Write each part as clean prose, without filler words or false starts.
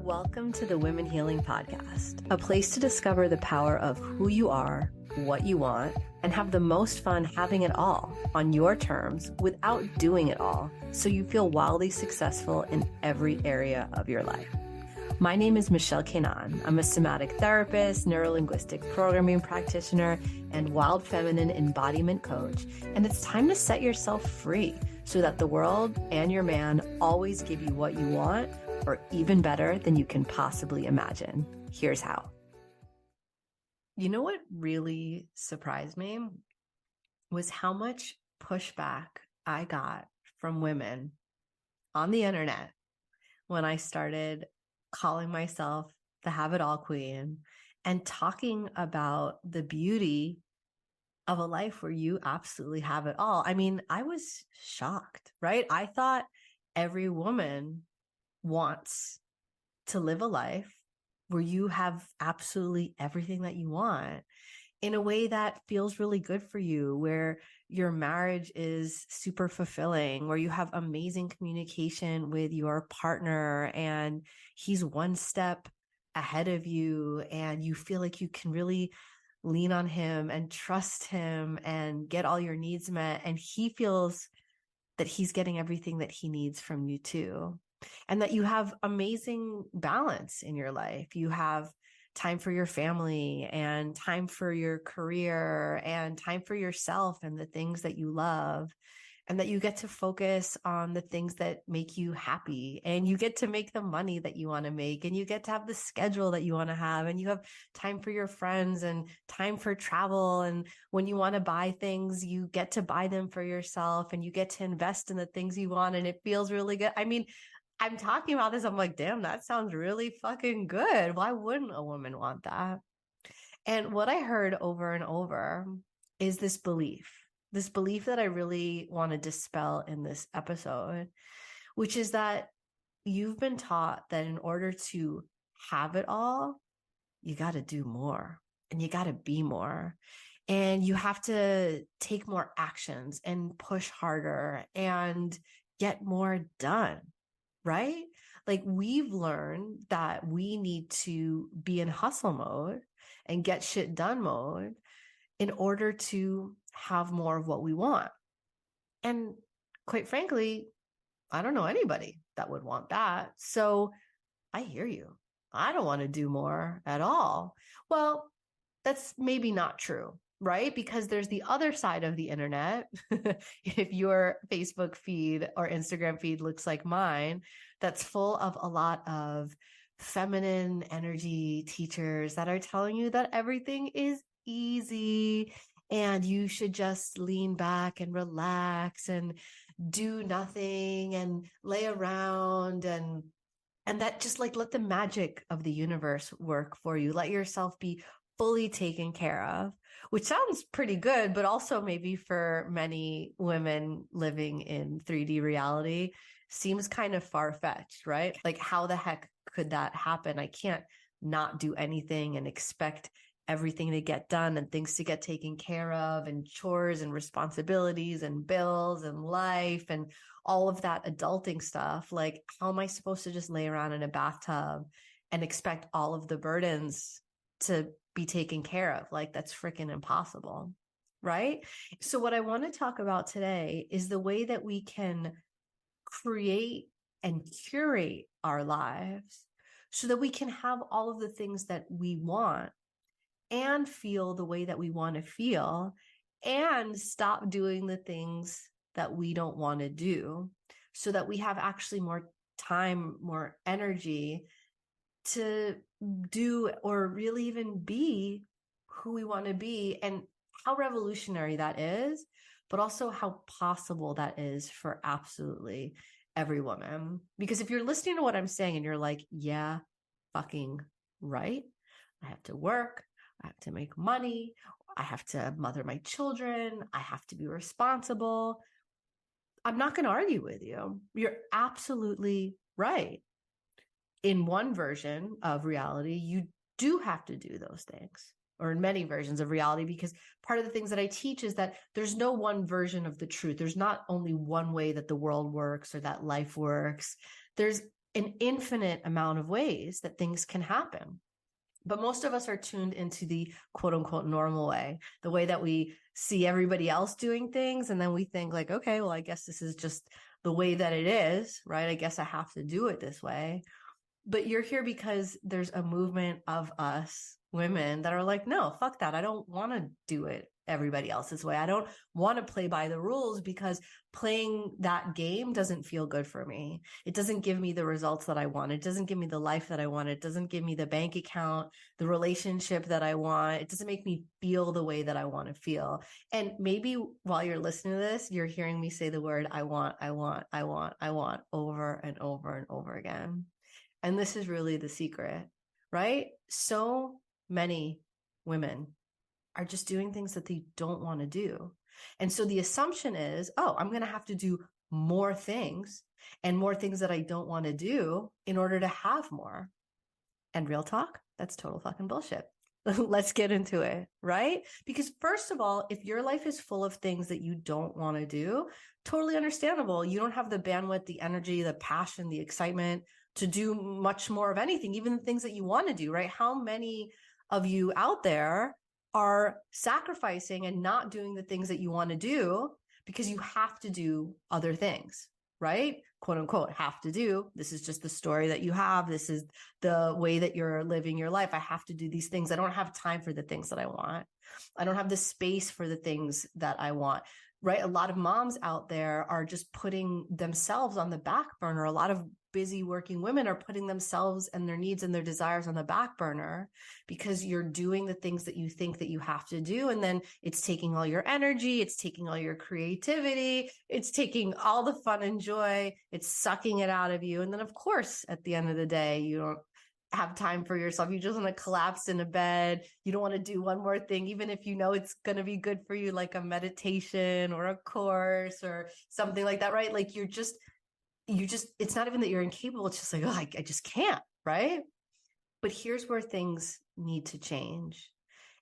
Welcome to the Women Healing Podcast, a place to discover the power of who you are, what you want, and have the most fun having it all on your terms without doing it all, so you feel wildly successful in every area of your life. My name is Michelle Kenan. I'm a somatic therapist, neurolinguistic programming practitioner, and wild feminine embodiment coach, and it's time to set yourself free so that the world and your man always give you what you want, or even better than you can possibly imagine. Here's how. You know what really surprised me was how much pushback I got from women on the internet when I started calling myself the Have It All Queen and talking about the beauty of a life where you absolutely have it all. I mean, I was shocked, right? I thought every woman wants to live a life where you have absolutely everything that you want in a way that feels really good for you, where your marriage is super fulfilling, where you have amazing communication with your partner and he's one step ahead of you and you feel like you can really lean on him and trust him and get all your needs met. And he feels that he's getting everything that he needs from you too. And that you have amazing balance in your life. You have time for your family and time for your career and time for yourself and the things that you love, and that you get to focus on the things that make you happy, and you get to make the money that you want to make, and you get to have the schedule that you want to have, and you have time for your friends and time for travel. And when you want to buy things, you get to buy them for yourself, and you get to invest in the things you want, and it feels really good. I mean, I'm talking about this, I'm like, damn, that sounds really fucking good. Why wouldn't a woman want that? And what I heard over and over is this belief that I really want to dispel in this episode, which is that you've been taught that in order to have it all, you got to do more and you got to be more. And you have to take more actions and push harder and get more done. Right? Like, we've learned that we need to be in hustle mode and get shit done mode in order to have more of what we want. And quite frankly, I don't know anybody that would want that. So I hear you. I don't want to do more at all. Well, that's maybe not true, right? Because there's the other side of the internet. If your Facebook feed or Instagram feed looks like mine, that's full of a lot of feminine energy teachers that are telling you that everything is easy and you should just lean back and relax and do nothing and lay around and that just like let the magic of the universe work for you. Let yourself be fully taken care of, which sounds pretty good, but also maybe for many women living in 3D reality seems kind of far-fetched, right? Like, how the heck could that happen? I can't not do anything and expect everything to get done and things to get taken care of and chores and responsibilities and bills and life and all of that adulting stuff. Like, how am I supposed to just lay around in a bathtub and expect all of the burdens to be taken care of? Like, that's freaking impossible, right? So what I want to talk about today is the way that we can create and curate our lives so that we can have all of the things that we want and feel the way that we want to feel and stop doing the things that we don't want to do, so that we have actually more time, more energy to do or really even be who we want to be, and how revolutionary that is, but also how possible that is for absolutely every woman. Because if you're listening to what I'm saying and you're like, yeah, fucking right, I have to work, I have to make money, I have to mother my children, I have to be responsible, I'm not going to argue with you. You're absolutely right. In one version of reality, you do have to do those things, or in many versions of reality, because part of the things that I teach is that there's no one version of the truth. There's not only one way that the world works or that life works. There's an infinite amount of ways that things can happen. But most of us are tuned into the quote unquote normal way, the way that we see everybody else doing things. And then we think like, okay, well, I guess this is just the way that it is, right? I guess I have to do it this way. But you're here because there's a movement of us women that are like, no, fuck that. I don't want to do it everybody else's way. I don't want to play by the rules because playing that game doesn't feel good for me. It doesn't give me the results that I want. It doesn't give me the life that I want. It doesn't give me the bank account, the relationship that I want. It doesn't make me feel the way that I want to feel. And maybe while you're listening to this, you're hearing me say the word, I want, over and over and over again. And this is really the secret, right? So many women are just doing things that they don't want to do. And so the assumption is, oh, I'm going to have to do more things and more things that I don't want to do in order to have more. And real talk, that's total fucking bullshit. Let's get into it, right? Because first of all, if your life is full of things that you don't want to do, totally understandable. You don't have the bandwidth, the energy, the passion, the excitement to do much more of anything, even the things that you want to do, right? How many of you out there are sacrificing and not doing the things that you want to do because you have to do other things, right? Quote unquote, have to do. This is just the story that you have. This is the way that you're living your life. I have to do these things. I don't have time for the things that I want. I don't have the space for the things that I want, right? A lot of moms out there are just putting themselves on the back burner. A lot of busy working women are putting themselves and their needs and their desires on the back burner because you're doing the things that you think that you have to do. And then it's taking all your energy. It's taking all your creativity. It's taking all the fun and joy. It's sucking it out of you. And then of course, at the end of the day, you don't have time for yourself. You just want to collapse in a bed. You don't want to do one more thing, even if you know it's going to be good for you, like a meditation or a course or something like that, right? Like it's not even that you're incapable. It's just like, oh, I just can't, right? But here's where things need to change.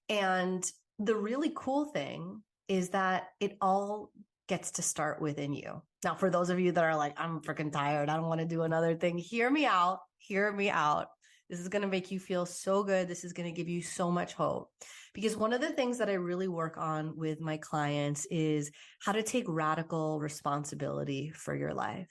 And the really cool thing is that it all gets to start within you. Now, for those of you that are like, I'm freaking tired, I don't want to do another thing, hear me out. This is going to make you feel so good. This is going to give you so much hope. Because one of the things that I really work on with my clients is how to take radical responsibility for your life.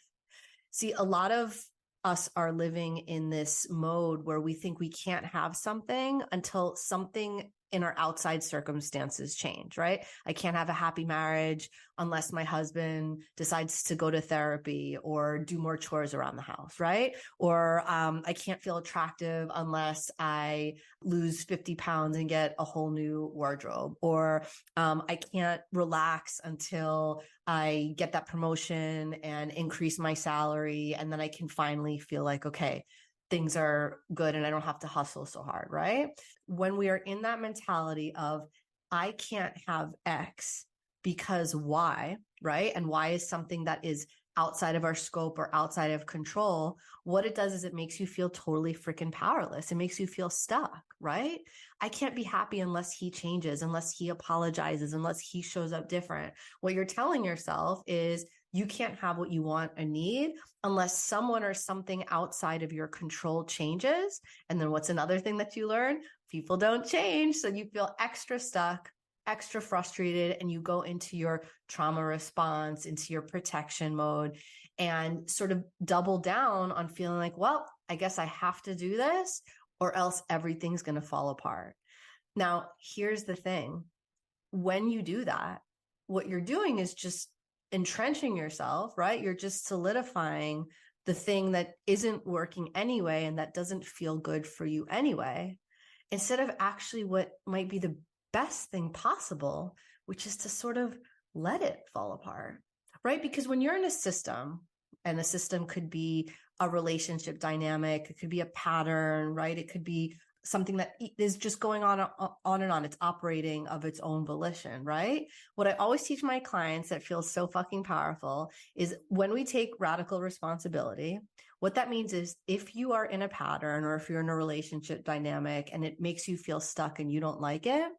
See, a lot of us are living in this mode where we think we can't have something until something in our outside circumstances change, right? I can't have a happy marriage unless my husband decides to go to therapy or do more chores around the house, right? Or I can't feel attractive unless I lose 50 pounds and get a whole new wardrobe. Or I can't relax until I get that promotion and increase my salary. And then I can finally feel like, okay, things are good and I don't have to hustle so hard, right? When we are in that mentality of, I can't have X because Y, right? And Y is something that is outside of our scope or outside of control. What it does is it makes you feel totally freaking powerless. It makes you feel stuck, right? I can't be happy unless he changes, unless he apologizes, unless he shows up different. What you're telling yourself is you can't have what you want or need unless someone or something outside of your control changes. And then what's another thing that you learn? People don't change. So you feel extra stuck, extra frustrated, and you go into your trauma response, into your protection mode, and sort of double down on feeling like, well, I guess I have to do this or else everything's going to fall apart. Now, here's the thing. When you do that, what you're doing is just entrenching yourself, right? You're just solidifying the thing that isn't working anyway and that doesn't feel good for you anyway, instead of actually what might be the best thing possible, which is to sort of let it fall apart, right? Because when you're in a system, and the system could be a relationship dynamic, it could be a pattern, right? It could be something that is just going on and on. It's operating of its own volition, right? What I always teach my clients that feels so fucking powerful is when we take radical responsibility, what that means is if you are in a pattern or if you're in a relationship dynamic and it makes you feel stuck and you don't like it,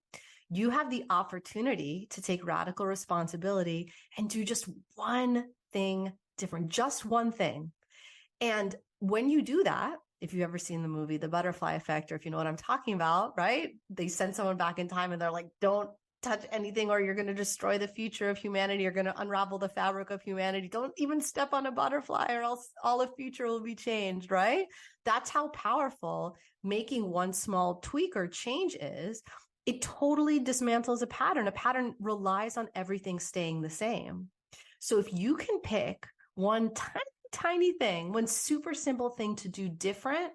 you have the opportunity to take radical responsibility and do just one thing different, just one thing. And when you do that, if you've ever seen the movie, The Butterfly Effect, or if you know what I'm talking about, right? They send someone back in time and they're like, don't touch anything or you're going to destroy the future of humanity. You're going to unravel the fabric of humanity. Don't even step on a butterfly or else all the future will be changed, right? That's how powerful making one small tweak or change is. It totally dismantles a pattern. A pattern relies on everything staying the same. So if you can pick one tiny thing, one super simple thing to do different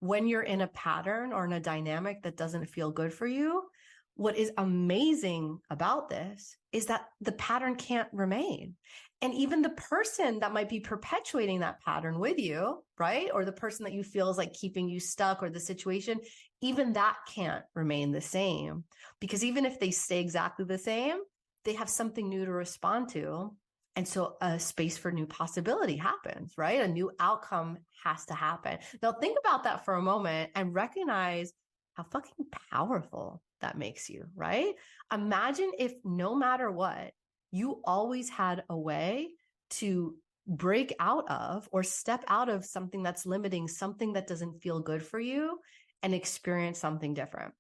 when you're in a pattern or in a dynamic that doesn't feel good for you, what is amazing about this is that the pattern can't remain. And even the person that might be perpetuating that pattern with you, right? Or the person that you feel is like keeping you stuck, or the situation, even that can't remain the same. Because even if they stay exactly the same, they have something new to respond to. And so a space for new possibility happens, right? A new outcome has to happen. Now think about that for a moment and recognize how fucking powerful that makes you, right? Imagine if no matter what, you always had a way to break out of or step out of something that's limiting, something that doesn't feel good for you, and experience something different.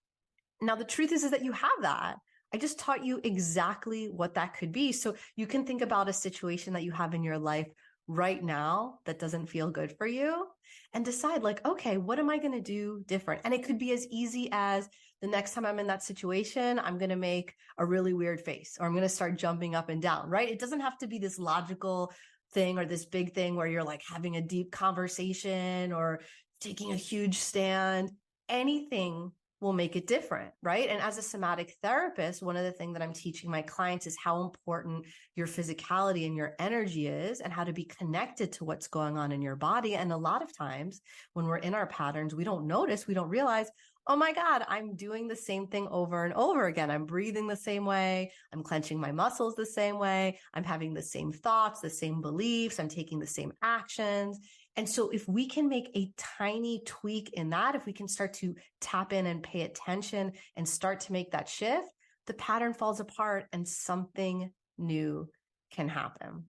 Now, the truth is that you have that. I just taught you exactly what that could be. So you can think about a situation that you have in your life right now that doesn't feel good for you and decide like, okay, what am I going to do different? And it could be as easy as the next time I'm in that situation, I'm going to make a really weird face, or I'm going to start jumping up and down, right? It doesn't have to be this logical thing or this big thing where you're like having a deep conversation or taking a huge stand. Anything will make it different, right? And as a somatic therapist, one of the things that I'm teaching my clients is how important your physicality and your energy is, and how to be connected to what's going on in your body. And a lot of times when we're in our patterns, we don't notice, we don't realize, oh my God, I'm doing the same thing over and over again. I'm breathing the same way. I'm clenching my muscles the same way. I'm having the same thoughts, the same beliefs. I'm taking the same actions. And so if we can make a tiny tweak in that, if we can start to tap in and pay attention and start to make that shift, the pattern falls apart and something new can happen.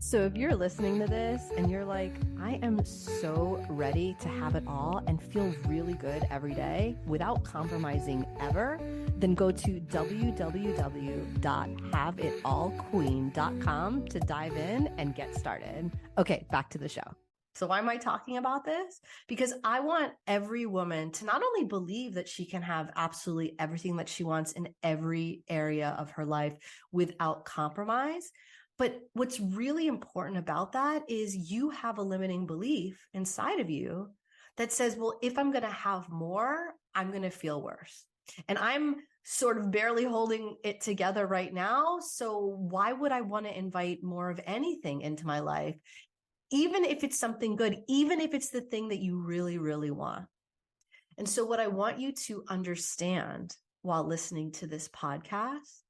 So if you're listening to this and you're like, I am so ready to have it all and feel really good every day without compromising ever, then go to www.haveitallqueen.com to dive in and get started. Okay, back to the show. So why am I talking about this? Because I want every woman to not only believe that she can have absolutely everything that she wants in every area of her life without compromise, but what's really important about that is you have a limiting belief inside of you that says, well, if I'm going to have more, I'm going to feel worse. And I'm sort of barely holding it together right now. So why would I want to invite more of anything into my life? Even if it's something good, even if it's the thing that you really, really want. And so what I want you to understand while listening to this podcast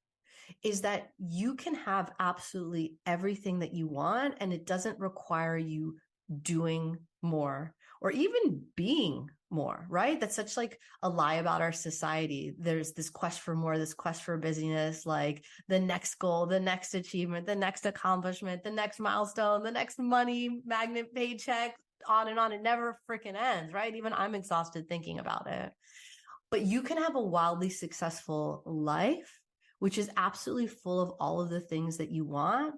is that you can have absolutely everything that you want, and it doesn't require you doing more or even being more, right? That's such like a lie about our society. There's this quest for more, this quest for busyness, like the next goal, the next achievement, the next accomplishment, the next milestone, the next money magnet paycheck, on and on. It never freaking ends, right? Even I'm exhausted thinking about it. But you can have a wildly successful life which is absolutely full of all of the things that you want.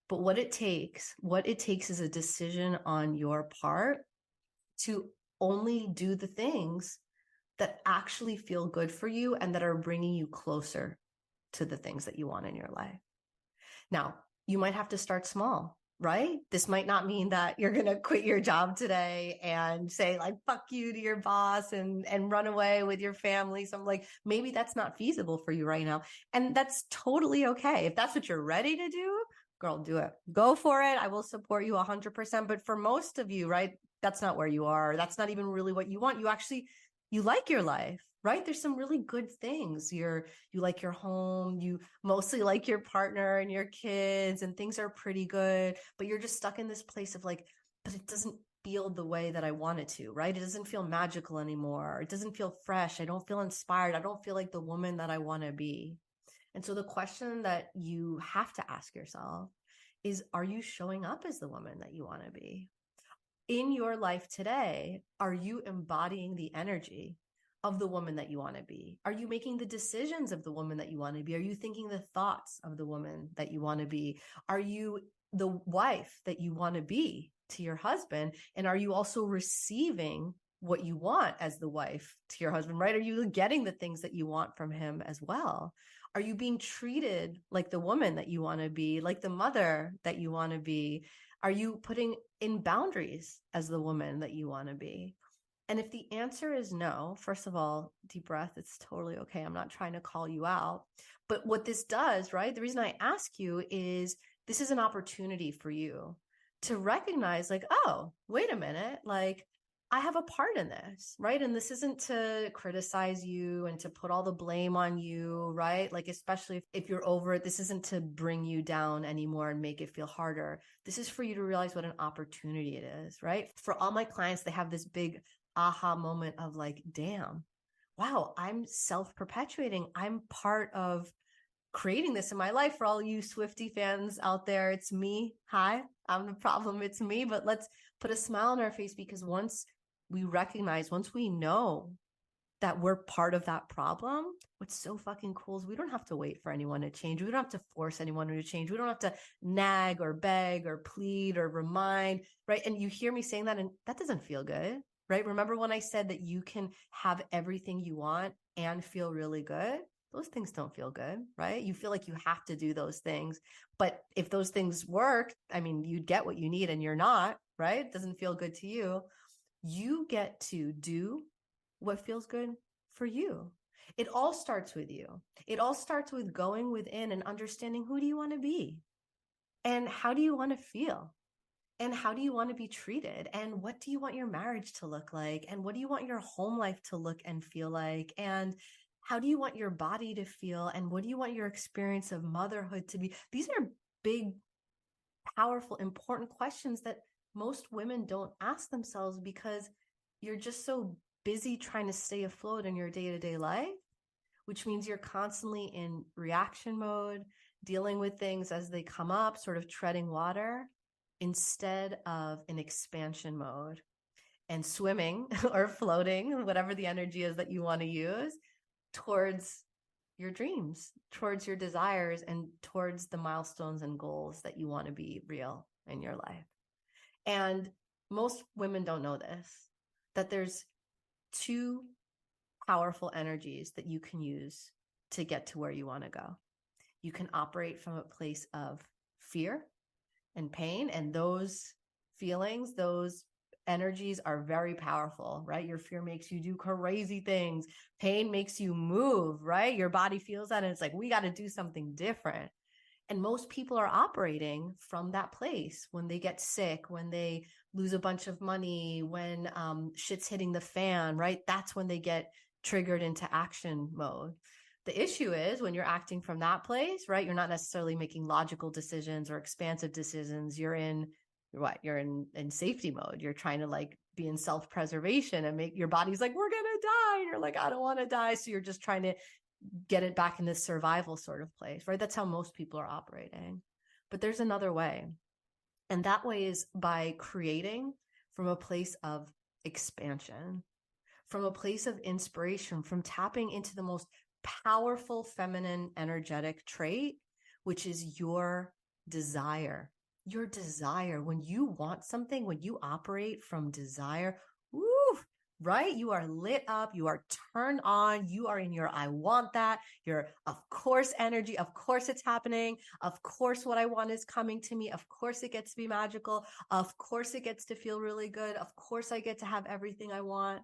But what it takes is a decision on your part to only do the things that actually feel good for you and that are bringing you closer to the things that you want in your life. Now, you might have to start small, right? This might not mean that you're going to quit your job today and say like, fuck you to your boss and run away with your family. So I'm like, maybe that's not feasible for you right now. And that's totally okay. If that's what you're ready to do, girl, do it. Go for it. I will support you 100%. But for most of you, right, that's not where you are. That's not even really what you want. You like your life, right? There's some really good things. You like your home, you mostly like your partner and your kids, and things are pretty good, but you're just stuck in this place of like, but it doesn't feel the way that I want it to, right? It doesn't feel magical anymore. It doesn't feel fresh. I don't feel inspired. I don't feel like the woman that I want to be. And so the question that you have to ask yourself is, are you showing up as the woman that you want to be? in your life today, are you embodying the energy of the woman that you want to be? Are you making the decisions of the woman that you want to be? Are you thinking the thoughts of the woman that you want to be? Are you the wife that you want to be to your husband? And are you also receiving what you want as the wife to your husband, right? Are you getting the things that you want from him as well? Are you being treated like the woman that you want to be, like the mother that you want to be? Are you putting in boundaries as the woman that you want to be? And if the answer is no, first of all, deep breath, it's totally okay. I'm not trying to call you out. But what this does, right? The reason I ask you is this is an opportunity for you to recognize, like, oh, wait a minute, like, I have a part in this, right? And this isn't to criticize you and to put all the blame on you, right? Like, especially if you're over it, this isn't to bring you down anymore and make it feel harder. This is for you to realize what an opportunity it is, right? For all my clients, they have this big aha moment of like, damn, wow, I'm self-perpetuating. I'm part of creating this in my life. For all you Swiftie fans out there, it's me. Hi, I'm the problem. It's me. But let's put a smile on our face, because once we recognize, once we know that we're part of that problem, what's so fucking cool is we don't have to wait for anyone to change. We don't have to force anyone to change. We don't have to nag or beg or plead or remind, right? And you hear me saying that, and that doesn't feel good, right? Remember when I said that you can have everything you want and feel really good? Those things don't feel good, right? You feel like you have to do those things. But if those things work, I mean, you'd get what you need and you're not, right? It doesn't feel good to you. You get to do what feels good for you. It all starts with you. It all starts with going within and understanding, who do you want to be? And how do you want to feel? And how do you want to be treated? And what do you want your marriage to look like? And what do you want your home life to look and feel like? And how do you want your body to feel? And what do you want your experience of motherhood to be? These are big, powerful, important questions that most women don't ask themselves, because you're just so busy trying to stay afloat in your day-to-day life, which means you're constantly in reaction mode, dealing with things as they come up, sort of treading water, instead of an expansion mode and swimming or floating, whatever the energy is that you want to use, towards your dreams, towards your desires, and towards the milestones and goals that you want to be real in your life. And most women don't know this, that there's two powerful energies that you can use to get to where you want to go. You can operate from a place of fear and pain, and those feelings, those energies are very powerful, right? Your fear makes you do crazy things. Pain makes you move, right? Your body feels that and it's like, we got to do something different. And most people are operating from that place when they get sick, when they lose a bunch of money, when shit's hitting the fan, right? That's when they get triggered into action mode. The issue is when you're acting from that place, right? You're not necessarily making logical decisions or expansive decisions. You're in safety mode. You're trying to like be in self-preservation and make your body's like, we're going to die. And you're like, I don't want to die. So you're just trying to get it back in this survival sort of place, right? That's how most people are operating. But there's another way. And that way is by creating from a place of expansion, from a place of inspiration, from tapping into the most powerful feminine energetic trait, which is your desire. Your desire. When you want something, when you operate from desire, woo, right? You are lit up. You are turned on. You are in your, I want that. Your, of course, energy. Of course it's happening. Of course what I want is coming to me. Of course it gets to be magical. Of course it gets to feel really good. Of course I get to have everything I want.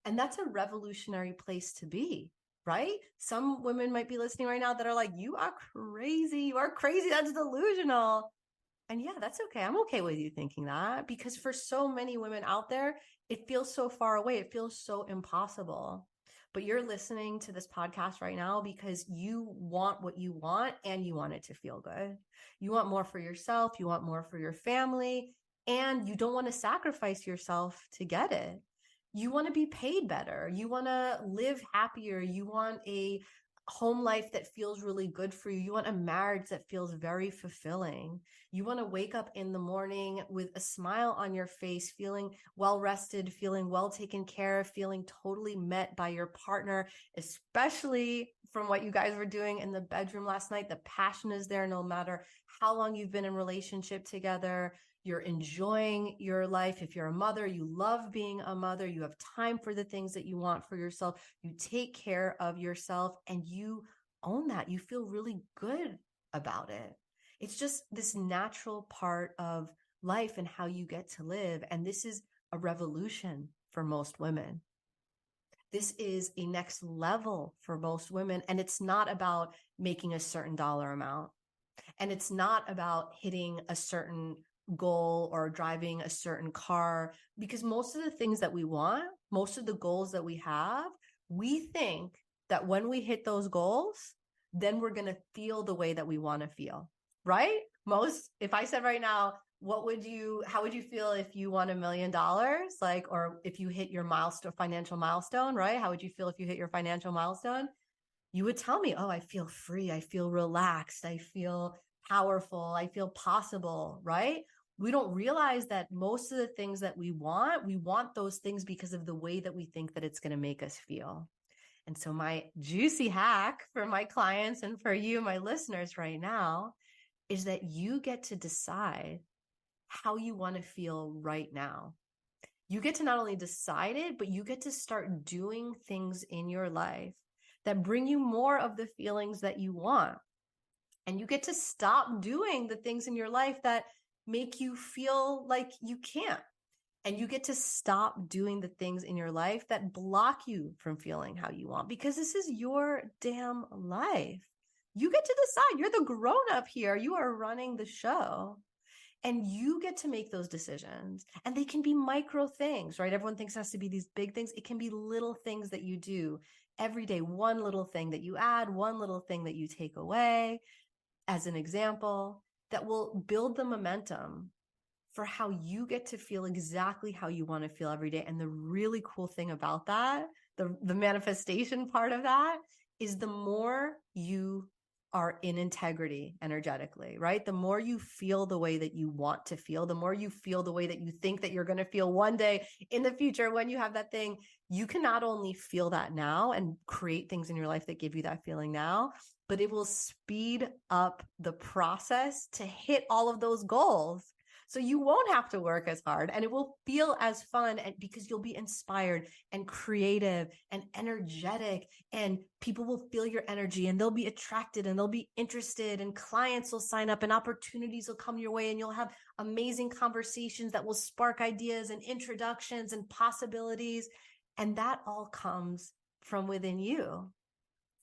And that's a revolutionary place to be, right? Some women might be listening right now that are like, you are crazy. You are crazy. That's delusional. And yeah, that's okay. I'm okay with you thinking that, because for so many women out there, it feels so far away. It feels so impossible. But you're listening to this podcast right now because you want what you want and you want it to feel good. You want more for yourself. You want more for your family, and you don't want to sacrifice yourself to get it. You want to be paid better. You want to live happier. You want a home life that feels really good for you. You want a marriage that feels very fulfilling. You want to wake up in the morning with a smile on your face, feeling well rested, feeling well taken care of, feeling totally met by your partner, especially from what you guys were doing in the bedroom last night. The passion is there no matter how long you've been in relationship together. You're enjoying your life. If you're a mother, you love being a mother. You have time for the things that you want for yourself. You take care of yourself and you own that. You feel really good about it. It's just this natural part of life and how you get to live. And this is a revolution for most women. This is a next level for most women. And it's not about making a certain dollar amount. And it's not about hitting a certain goal or driving a certain car, because most of the things that we want, most of the goals that we have, we think that when we hit those goals, then we're going to feel the way that we want to feel, right? If I said right now, how would you feel if you won $1 million? Like, or if you hit your financial milestone, right? How would you feel if you hit your financial milestone? You would tell me, oh, I feel free. I feel relaxed. I feel powerful. I feel possible, right? We don't realize that most of the things that we want those things because of the way that we think that it's going to make us feel. And so my juicy hack for my clients and for you, my listeners right now, is that you get to decide how you want to feel right now. You get to not only decide it, but you get to start doing things in your life that bring you more of the feelings that you want. And you get to stop doing the things in your life that make you feel like you can't. And you get to stop doing the things in your life that block you from feeling how you want, because this is your damn life. You get to decide. You're the grown up here. You are running the show. And you get to make those decisions. And they can be micro things, right? Everyone thinks it has to be these big things. It can be little things that you do every day. One little thing that you add, one little thing that you take away as an example that will build the momentum for how you get to feel exactly how you want to feel every day. And the really cool thing about that, the manifestation part of that, is the more you are in integrity energetically, right? The more you feel the way that you want to feel, the more you feel the way that you think that you're going to feel one day in the future when you have that thing, you can not only feel that now and create things in your life that give you that feeling now, but it will speed up the process to hit all of those goals. So you won't have to work as hard and it will feel as fun, and because you'll be inspired and creative and energetic, and people will feel your energy and they'll be attracted and they'll be interested, and clients will sign up and opportunities will come your way, and you'll have amazing conversations that will spark ideas and introductions and possibilities. And that all comes from within you.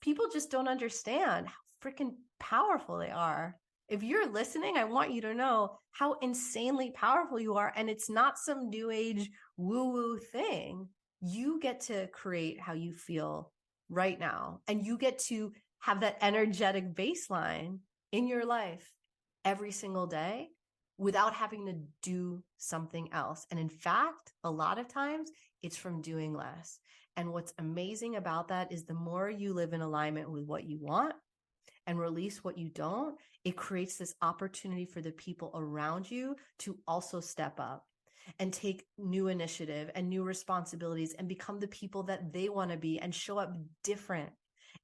People just don't understand how freaking powerful they are. If you're listening, I want you to know how insanely powerful you are. And it's not some new age woo-woo thing. You get to create how you feel right now. And you get to have that energetic baseline in your life every single day without having to do something else. And in fact, a lot of times it's from doing less. And what's amazing about that is the more you live in alignment with what you want and release what you don't, it creates this opportunity for the people around you to also step up and take new initiative and new responsibilities and become the people that they want to be and show up different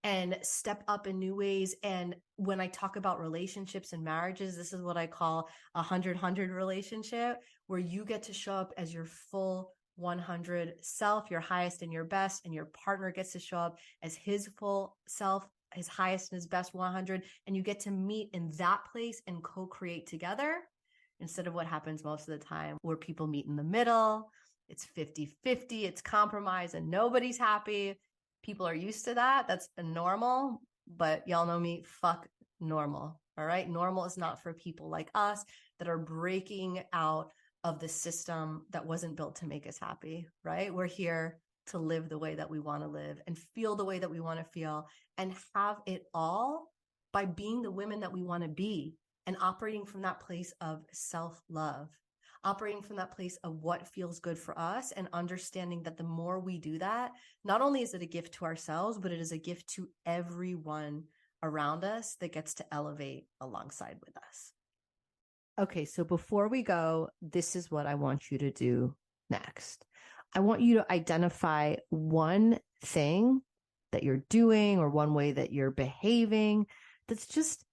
and step up in new ways. And when I talk about relationships and marriages, this is what I call a 100-100 relationship, where you get to show up as your full 100 self, your highest and your best, and your partner gets to show up as his full self, his highest and his best 100, and you get to meet in that place and co-create together, instead of what happens most of the time where people meet in the middle. It's 50-50, it's compromise, and nobody's happy. People are used to that. That's normal, but y'all know me, fuck normal. All right. Normal is not for people like us that are breaking out of the system that wasn't built to make us happy, right? We're here to live the way that we want to live and feel the way that we want to feel and have it all by being the women that we want to be and operating from that place of self-love, operating from that place of what feels good for us and understanding that the more we do that, not only is it a gift to ourselves, but it is a gift to everyone around us that gets to elevate alongside with us. Okay, so before we go, this is what I want you to do next. I want you to identify one thing that you're doing or one way that you're behaving that's just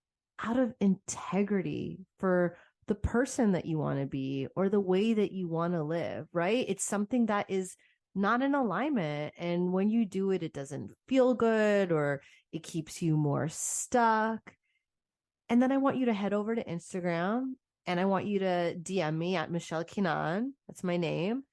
out of integrity for the person that you want to be or the way that you want to live, right? It's something that is not in alignment. And when you do it, it doesn't feel good or it keeps you more stuck. And then I want you to head over to Instagram and I want you to DM me at Michelle Kinan. That's my name.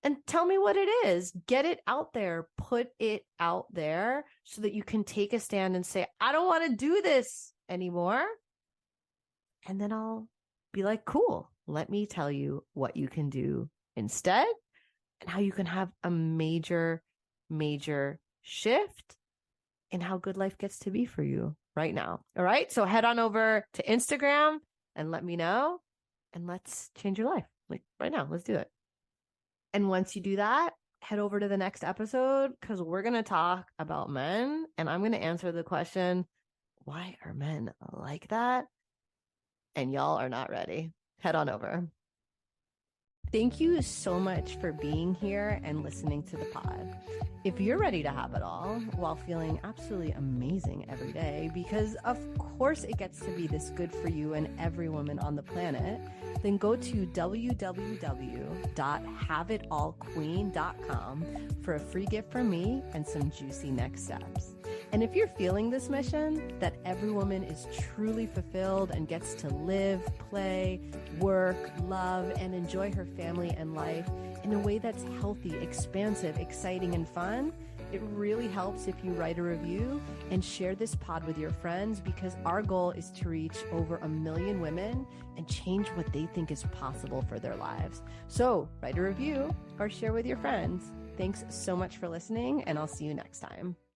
And tell me what it is. Get it out there. Put it out there so that you can take a stand and say, I don't want to do this anymore. And then I'll be like, cool, let me tell you what you can do instead and how you can have a major, major shift in how good life gets to be for you right now. All right. So head on over to Instagram and let me know and let's change your life. Like right now, let's do it. And once you do that, head over to the next episode because we're going to talk about men and I'm going to answer the question, why are men like that? And y'all are not ready. Head on over. Thank you so much for being here and listening to the pod. If you're ready to have it all while feeling absolutely amazing every day, because of course it gets to be this good for you and every woman on the planet, then go to www.haveitallqueen.com for a free gift from me and some juicy next steps. And if you're feeling this mission, that every woman is truly fulfilled and gets to live, play, work, love, and enjoy her family and life in a way that's healthy, expansive, exciting, and fun, it really helps if you write a review and share this pod with your friends because our goal is to reach over 1 million women and change what they think is possible for their lives. So write a review or share with your friends. Thanks so much for listening, and I'll see you next time.